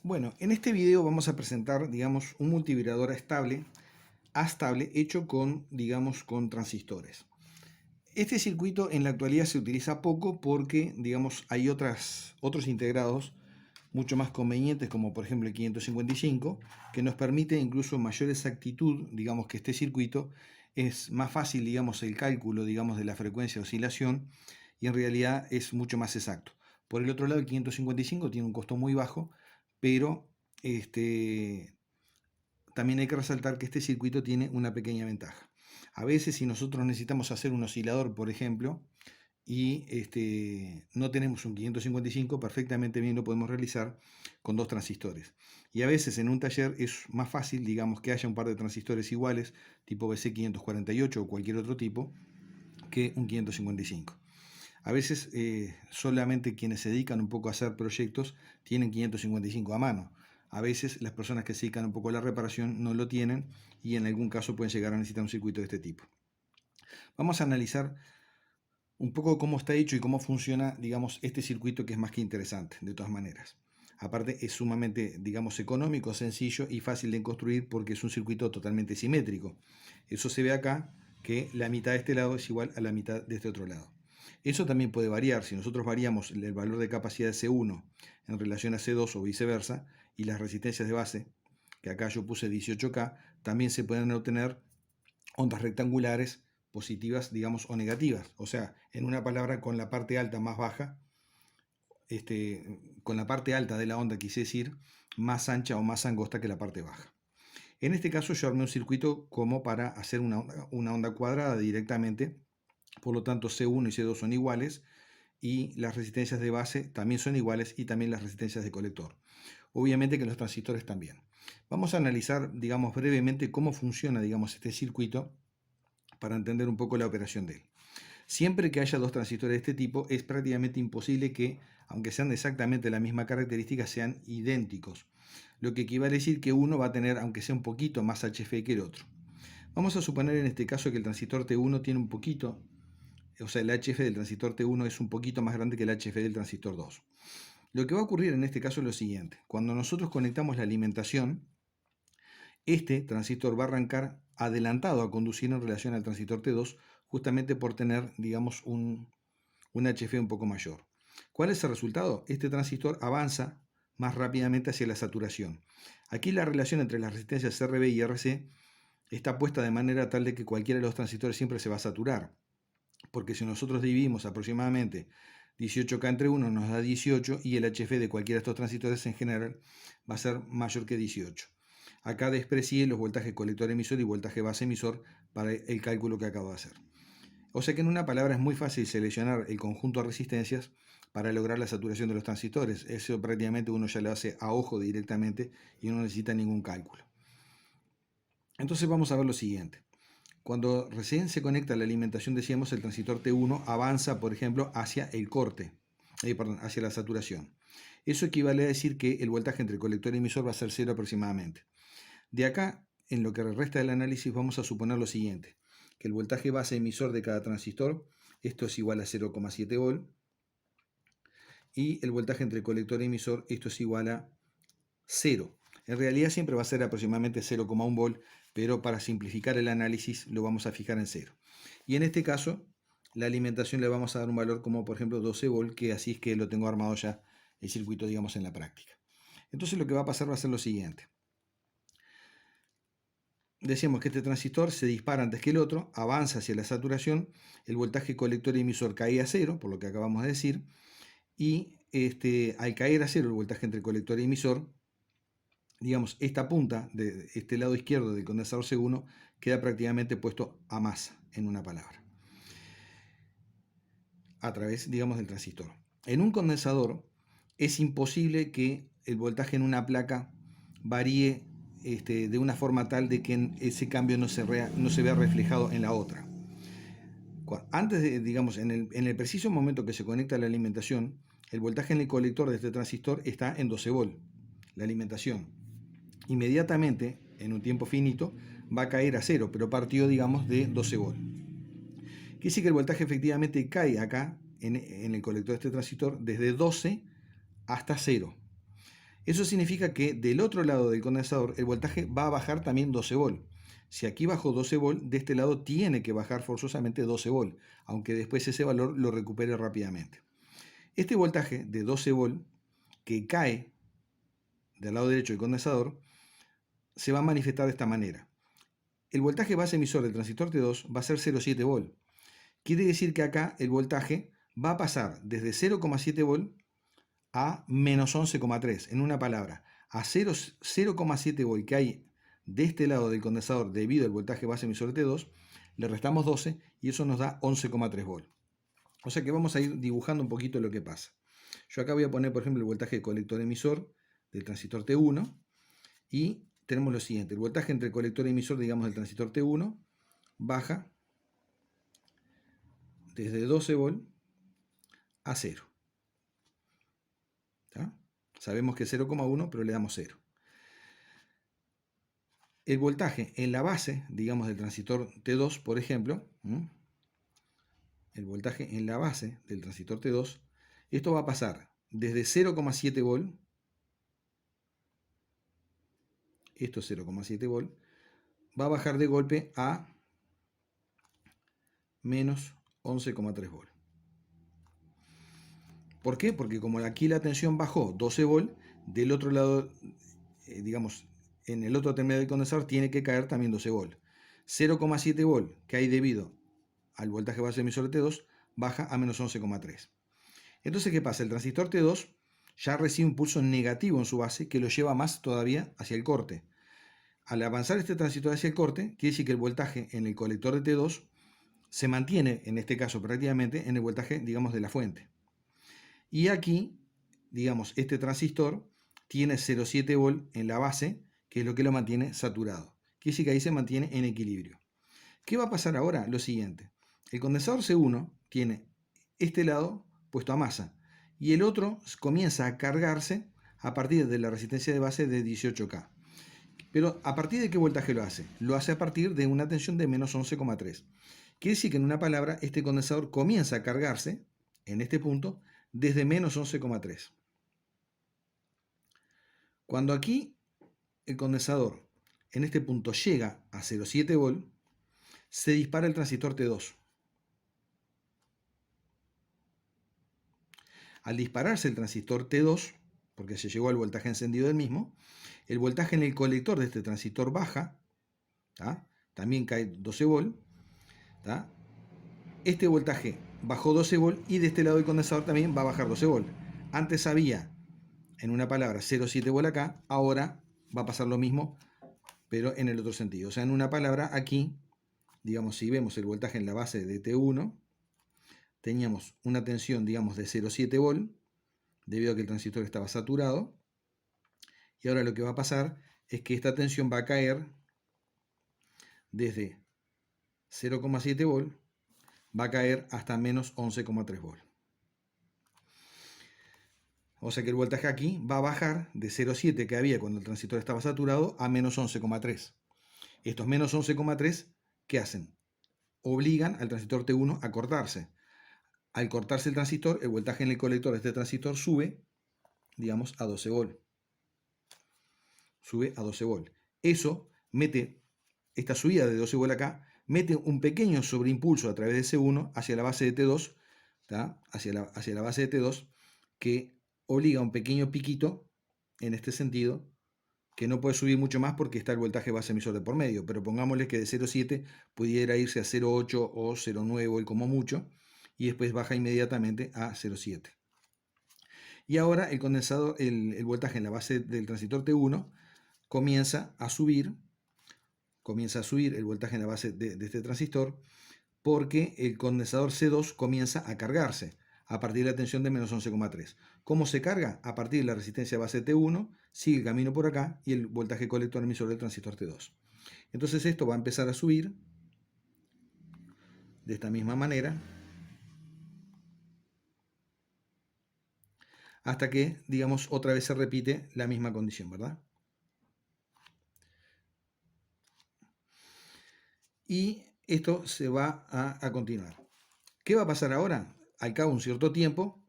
Bueno, en este video vamos a presentar, digamos, un multivibrador astable hecho con, digamos, con transistores. Este circuito en la actualidad se utiliza poco porque, digamos, hay otros integrados mucho más convenientes, como por ejemplo el 555, que nos permite incluso mayor exactitud, digamos que este circuito es más fácil, digamos, el cálculo, digamos, de la frecuencia de oscilación y en realidad es mucho más exacto. Por el otro lado, el 555 tiene un costo muy bajo, pero también hay que resaltar que este circuito tiene una pequeña ventaja. A veces si nosotros necesitamos hacer un oscilador, por ejemplo, y no tenemos un 555, perfectamente bien lo podemos realizar con dos transistores. Y a veces en un taller es más fácil, digamos, que haya un par de transistores iguales, tipo BC548 o cualquier otro tipo, que un 555. A veces solamente quienes se dedican un poco a hacer proyectos tienen 555 a mano. A veces las personas que se dedican un poco a la reparación no lo tienen y en algún caso pueden llegar a necesitar un circuito de este tipo. Vamos a analizar un poco cómo está hecho y cómo funciona, digamos, este circuito, que es más que interesante, de todas maneras. Aparte es sumamente, digamos, económico, sencillo y fácil de construir porque es un circuito totalmente simétrico. Eso se ve acá, que la mitad de este lado es igual a la mitad de este otro lado. Eso también puede variar. Si nosotros variamos el valor de capacidad de C1 en relación a C2 o viceversa, y las resistencias de base, que acá yo puse 18K, también se pueden obtener ondas rectangulares positivas, digamos, o negativas. O sea, en una palabra, con la parte alta más baja, con la parte alta de la onda, quise decir, más ancha o más angosta que la parte baja. En este caso yo armé un circuito como para hacer una onda cuadrada directamente, por lo tanto C1 y C2 son iguales y las resistencias de base también son iguales y también las resistencias de colector. Obviamente que los transistores también. Vamos a analizar, digamos, brevemente cómo funciona, digamos, este circuito para entender un poco la operación de él. Siempre que haya dos transistores de este tipo, es prácticamente imposible que, aunque sean exactamente la misma característica, sean idénticos. Lo que equivale a decir que uno va a tener, aunque sea un poquito más HF que el otro. Vamos a suponer en este caso que el transistor T1 tiene un poquito, o sea, el HF del transistor T1 es un poquito más grande que el HF del transistor 2. Lo que va a ocurrir en este caso es lo siguiente. Cuando nosotros conectamos la alimentación, este transistor va a arrancar adelantado a conducir en relación al transistor T2, justamente por tener, digamos, un HF un poco mayor. ¿Cuál es el resultado? Este transistor avanza más rápidamente hacia la saturación. Aquí la relación entre las resistencias RB y RC está puesta de manera tal de que cualquiera de los transistores siempre se va a saturar. Porque si nosotros dividimos aproximadamente 18K entre 1 nos da 18 y el HF de cualquiera de estos transistores en general va a ser mayor que 18. Acá desprecié los voltajes colector emisor y voltaje base emisor para el cálculo que acabo de hacer. O sea que en una palabra es muy fácil seleccionar el conjunto de resistencias para lograr la saturación de los transistores. Eso prácticamente uno ya lo hace a ojo directamente y no necesita ningún cálculo. Entonces vamos a ver lo siguiente. Cuando recién se conecta la alimentación, decíamos, el transistor T1 avanza, por ejemplo, hacia el corte, hacia la saturación. Eso equivale a decir que el voltaje entre colector y emisor va a ser 0 aproximadamente. De acá, en lo que resta del análisis, vamos a suponer lo siguiente, que el voltaje base emisor de cada transistor, esto es igual a 0,7 volt, y el voltaje entre colector y emisor, esto es igual a 0. En realidad siempre va a ser aproximadamente 0,1 volt, pero para simplificar el análisis lo vamos a fijar en 0. Y en este caso, la alimentación le vamos a dar un valor como por ejemplo 12 volt, que así es que lo tengo armado ya el circuito, digamos, en la práctica. Entonces lo que va a pasar va a ser lo siguiente. Decíamos que este transistor se dispara antes que el otro, avanza hacia la saturación, el voltaje colector y emisor cae a 0, por lo que acabamos de decir, y al caer a 0 el voltaje entre colector y emisor, digamos, esta punta de este lado izquierdo del condensador C1 queda prácticamente puesto a masa, en una palabra, a través, digamos, del transistor. En un condensador es imposible que el voltaje en una placa varíe de una forma tal de que ese cambio no se vea reflejado en la otra. Antes de, digamos, en el preciso momento que se conecta a la alimentación, el voltaje en el colector de este transistor está en 12 volt, la alimentación. Inmediatamente, en un tiempo finito, va a caer a 0, pero partió, digamos, de 12 volt. Quiere decir que el voltaje efectivamente cae acá, en el colector de este transistor, desde 12 hasta 0. Eso significa que del otro lado del condensador el voltaje va a bajar también 12 volt. Si aquí bajó 12 volt, de este lado tiene que bajar forzosamente 12 volt, aunque después ese valor lo recupere rápidamente. Este voltaje de 12 volt que cae del lado derecho del condensador se va a manifestar de esta manera. El voltaje base emisor del transistor T2 va a ser 0,7 volt. Quiere decir que acá el voltaje va a pasar desde 0,7 volt a menos 11,3. En una palabra, a 0,7 volt que hay de este lado del condensador debido al voltaje base emisor de T2, le restamos 12 y eso nos da 11,3 volt. O sea que vamos a ir dibujando un poquito lo que pasa. Yo acá voy a poner, por ejemplo, el voltaje de colector emisor del transistor T1 y tenemos lo siguiente. El voltaje entre colector y emisor, digamos, del transistor T1 baja desde 12 volt a 0. ¿Tá? Sabemos que es 0,1, pero le damos 0. El voltaje en la base, digamos, del transistor T2, por ejemplo, el voltaje en la base del transistor T2, esto va a pasar desde 0,7 volt, esto es 0,7 volt, va a bajar de golpe a menos 11,3 volt. ¿Por qué? Porque como aquí la tensión bajó 12 volt, del otro lado, digamos, en el otro terminal del condensador tiene que caer también 12 volt. 0,7 volt que hay debido al voltaje base emisor de T2 baja a menos 11,3. Entonces, ¿qué pasa? El transistor T2 ya recibe un pulso negativo en su base que lo lleva más todavía hacia el corte. Al avanzar este transistor hacia el corte, quiere decir que el voltaje en el colector de T2 se mantiene, en este caso prácticamente, en el voltaje, digamos, de la fuente. Y aquí, digamos, este transistor tiene 0,7 volt en la base, que es lo que lo mantiene saturado. Quiere decir que ahí se mantiene en equilibrio. ¿Qué va a pasar ahora? Lo siguiente. El condensador C1 tiene este lado puesto a masa y el otro comienza a cargarse a partir de la resistencia de base de 18K. Pero ¿a partir de qué voltaje lo hace? Lo hace a partir de una tensión de menos 11,3. Quiere decir que en una palabra este condensador comienza a cargarse en este punto desde menos 11,3. Cuando aquí el condensador en este punto llega a 0,7 volt, se dispara el transistor T2. Al dispararse el transistor T2, porque se llegó al voltaje encendido del mismo, el voltaje en el colector de este transistor baja, ¿tá? También cae 12 volt, ¿tá? Este voltaje bajó 12 volt y de este lado del condensador también va a bajar 12 volt. Antes había, en una palabra, 0,7 volt acá, ahora va a pasar lo mismo, pero en el otro sentido. O sea, en una palabra, aquí, digamos, si vemos el voltaje en la base de T1, teníamos una tensión, digamos, de 0,7 volt, debido a que el transistor estaba saturado, y ahora lo que va a pasar es que esta tensión va a caer desde 0,7 volt, va a caer hasta menos 11,3 volt. O sea que el voltaje aquí va a bajar de 0,7 que había cuando el transistor estaba saturado a menos 11,3. Estos menos 11,3, ¿qué hacen? Obligan al transistor T1 a cortarse. Al cortarse el transistor, el voltaje en el colector de este transistor sube, digamos, a 12 volt. Sube a 12 volt. Eso mete, esta subida de 12 volt acá, mete un pequeño sobreimpulso a través de C1 hacia la base de T2, ¿tá? Hacia la base de T2, que obliga a un pequeño piquito, en este sentido, que no puede subir mucho más porque está el voltaje base emisor de por medio, pero pongámosle que de 0,7 pudiera irse a 0,8 o 0,9 volt como mucho, y después baja inmediatamente a 0,7. Y ahora el condensador, el voltaje en la base del transistor T1 comienza a subir el voltaje en la base de este transistor, porque el condensador C2 comienza a cargarse a partir de la tensión de menos 11,3. ¿Cómo se carga? A partir de la resistencia base T1, sigue el camino por acá y el voltaje colector emisor del transistor T2. Entonces esto va a empezar a subir de esta misma manera hasta que, digamos, otra vez se repite la misma condición, ¿verdad? Y esto se va a continuar. ¿Qué va a pasar ahora? Al cabo de un cierto tiempo,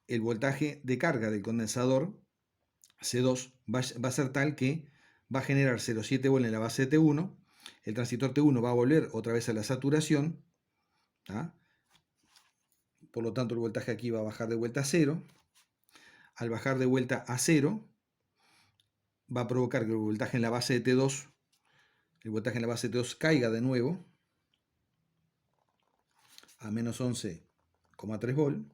el voltaje de carga del condensador C2 va a ser tal que va a generar 0,7 volt en la base de T1, el transistor T1 va a volver otra vez a la saturación, ¿tá? Por lo tanto el voltaje aquí va a bajar de vuelta a 0, al bajar de vuelta a 0 va a provocar que el voltaje en la base de T2, caiga de nuevo a menos 11,3 volt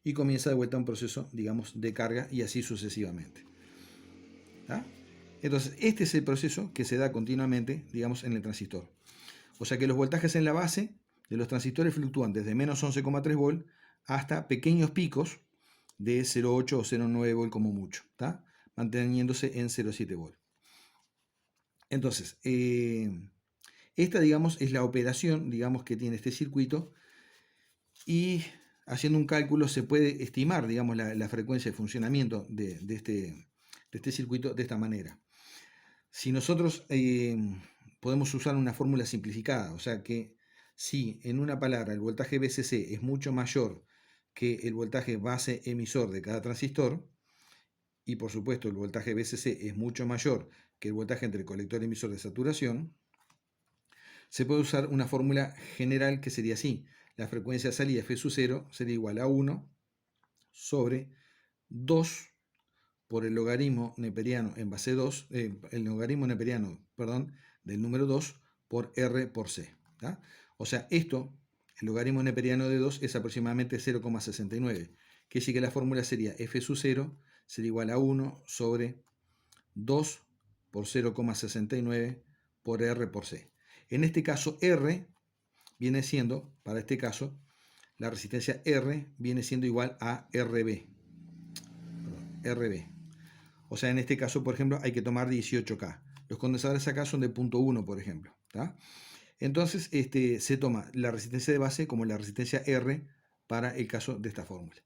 y comienza de vuelta un proceso, digamos, de carga y así sucesivamente. ¿Tá? Entonces, este es el proceso que se da continuamente, digamos, en el transistor. O sea que los voltajes en la base de los transistores fluctúan desde menos 11,3 volt hasta pequeños picos de 0,8 o 0,9 volt como mucho, ¿tá? Manteniéndose en 0,7 volt. Entonces, esta, digamos, es la operación, digamos, que tiene este circuito y haciendo un cálculo se puede estimar, digamos, la frecuencia de funcionamiento de este circuito de esta manera. Si nosotros podemos usar una fórmula simplificada, o sea que si en una palabra el voltaje VCC es mucho mayor que el voltaje base emisor de cada transistor, y por supuesto el voltaje VCC es mucho mayor que el voltaje entre el colector y emisor de saturación, se puede usar una fórmula general que sería así: la frecuencia de salida F sub 0 sería igual a 1 sobre 2 por el logaritmo neperiano en base 2, el logaritmo neperiano, perdón, del número 2 por R por C. ¿Tá? O sea, esto, el logaritmo neperiano de 2 es aproximadamente 0,69. Que sí que la fórmula sería F sub 0 sería igual a 1 sobre 2 por 0,69 por R por C. En este caso, R viene siendo, para este caso, la resistencia R viene siendo igual a RB. RB. O sea, en este caso, por ejemplo, hay que tomar 18K. Los condensadores acá son de 0,1, por ejemplo. ¿Tá? Entonces, se toma la resistencia de base como la resistencia R para el caso de esta fórmula.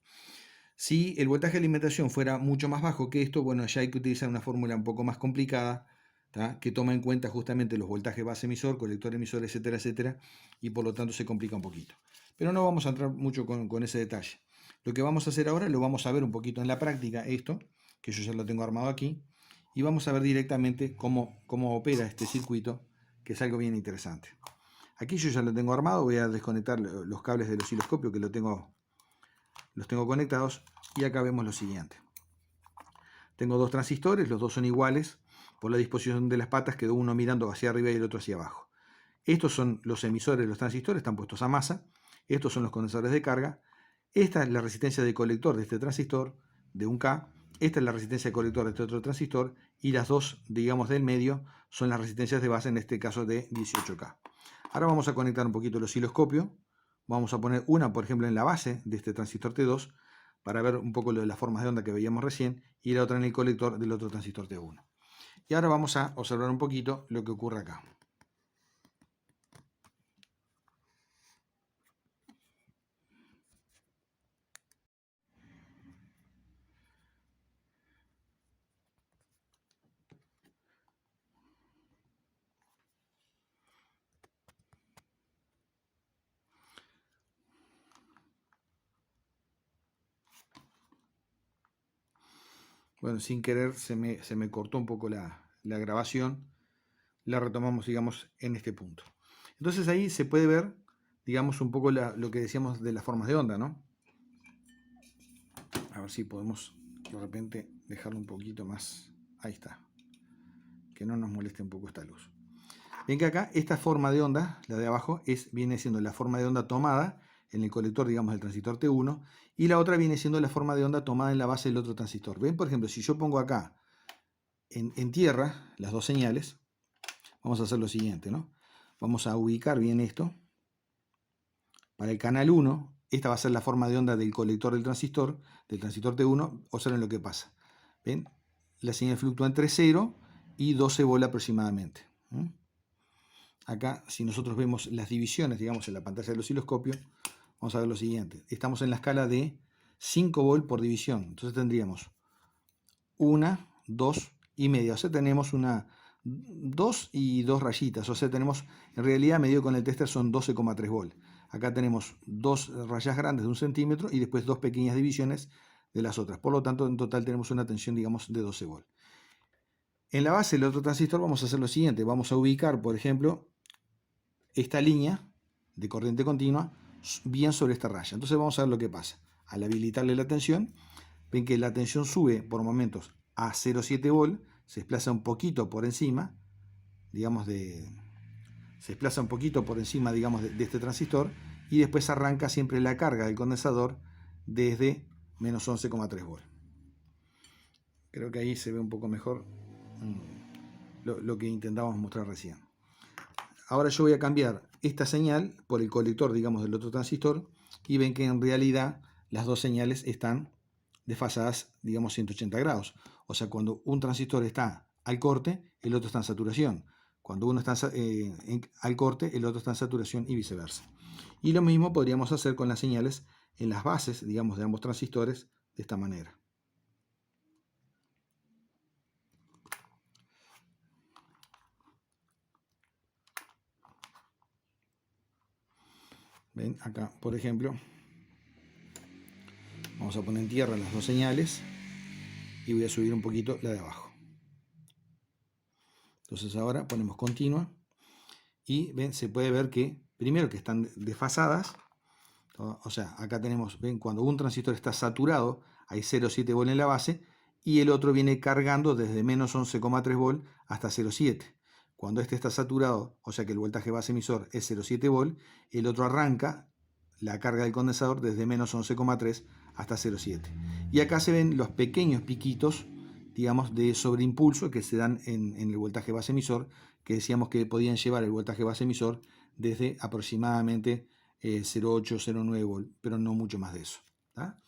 Si el voltaje de alimentación fuera mucho más bajo que esto, bueno, ya hay que utilizar una fórmula un poco más complicada, ¿tá? Que toma en cuenta justamente los voltajes base emisor, colector emisor, etcétera, etcétera, y por lo tanto se complica un poquito. Pero no vamos a entrar mucho con ese detalle. Lo que vamos a hacer ahora, lo vamos a ver un poquito en la práctica, esto, que yo ya lo tengo armado aquí, y vamos a ver directamente cómo opera este circuito, que es algo bien interesante. Aquí yo ya lo tengo armado, voy a desconectar los cables del osciloscopio que los tengo conectados, y acá vemos lo siguiente. Tengo dos transistores, los dos son iguales, por la disposición de las patas quedó uno mirando hacia arriba y el otro hacia abajo. Estos son los emisores de los transistores, están puestos a masa, estos son los condensadores de carga, esta es la resistencia de colector de este transistor, de 1K, esta es la resistencia de colector de este otro transistor, y las dos, digamos, del medio son las resistencias de base, en este caso de 18K. Ahora vamos a conectar un poquito el osciloscopio, vamos a poner una, por ejemplo, en la base de este transistor T2, para ver un poco lo de las formas de onda que veíamos recién, y la otra en el colector del otro transistor T1. Y ahora vamos a observar un poquito lo que ocurre acá. Bueno, sin querer se me cortó un poco la grabación. La retomamos, digamos, en este punto. Entonces ahí se puede ver, digamos, un poco lo que decíamos de las formas de onda, ¿no? A ver si podemos de repente dejarlo un poquito más. Ahí está. Que no nos moleste un poco esta luz. Ven que acá esta forma de onda, la de abajo, viene siendo la forma de onda tomada en el colector, digamos, del transistor T1, y la otra viene siendo la forma de onda tomada en la base del otro transistor. Ven, por ejemplo, si yo pongo acá en tierra las dos señales, vamos a hacer lo siguiente, ¿no? Vamos a ubicar bien esto. Para el canal 1, esta va a ser la forma de onda del colector del transistor T1. Observen lo que pasa. ¿Ven? La señal fluctúa entre 0 y 12 volt aproximadamente. Acá, si nosotros vemos las divisiones, digamos, en la pantalla del osciloscopio, vamos a ver lo siguiente. Estamos en la escala de 5 volt por división. Entonces tendríamos 1, 2 y media. O sea, tenemos 2 y 2 rayitas. O sea, tenemos, en realidad, medido con el tester son 12,3 volt. Acá tenemos dos rayas grandes de 1 centímetro y después dos pequeñas divisiones de las otras. Por lo tanto, en total tenemos una tensión, digamos, de 12 volt. En la base del otro transistor vamos a hacer lo siguiente. Vamos a ubicar, por ejemplo, esta línea de corriente continua bien sobre esta raya. Entonces vamos a ver lo que pasa. Al habilitarle la tensión, ven que la tensión sube por momentos a 0,7 volt, se desplaza un poquito por encima, digamos, se desplaza un poquito por encima, digamos, de este transistor, y después arranca siempre la carga del condensador desde menos 11,3 volt. Creo que ahí se ve un poco mejor lo que intentábamos mostrar recién. Ahora yo voy a cambiar esta señal por el colector, digamos, del otro transistor, y ven que en realidad las dos señales están desfasadas, digamos, 180 grados. O sea, cuando un transistor está al corte, el otro está en saturación. Cuando uno está al corte, el otro está en saturación y viceversa. Y lo mismo podríamos hacer con las señales en las bases, digamos, de ambos transistores, de esta manera. Ven acá, por ejemplo, vamos a poner en tierra las dos señales y voy a subir un poquito la de abajo. Entonces ahora ponemos continua y ven, se puede ver que primero que están desfasadas, o sea, acá tenemos, ven, cuando un transistor está saturado hay 0,7 volt en la base y el otro viene cargando desde menos 11,3 volt hasta 0,7. Cuando este está saturado, o sea que el voltaje base emisor es 0,7 volt, el otro arranca la carga del condensador desde menos 11,3 hasta 0,7. Y acá se ven los pequeños piquitos, digamos, de sobreimpulso que se dan en el voltaje base emisor, que decíamos que podían llevar el voltaje base emisor desde aproximadamente 0,8, 0,9 volt, pero no mucho más de eso. ¿Tá?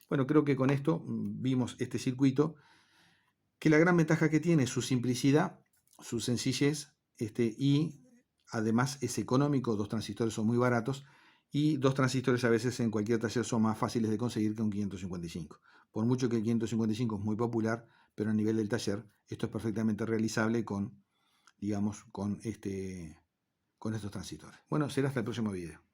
Bueno, creo que con esto vimos este circuito, que la gran ventaja que tiene es su simplicidad, su sencillez, y además es económico, dos transistores son muy baratos, y dos transistores a veces en cualquier taller son más fáciles de conseguir que un 555. Por mucho que el 555 es muy popular, pero a nivel del taller esto es perfectamente realizable con, digamos, con estos transistores. Bueno, será hasta el próximo video.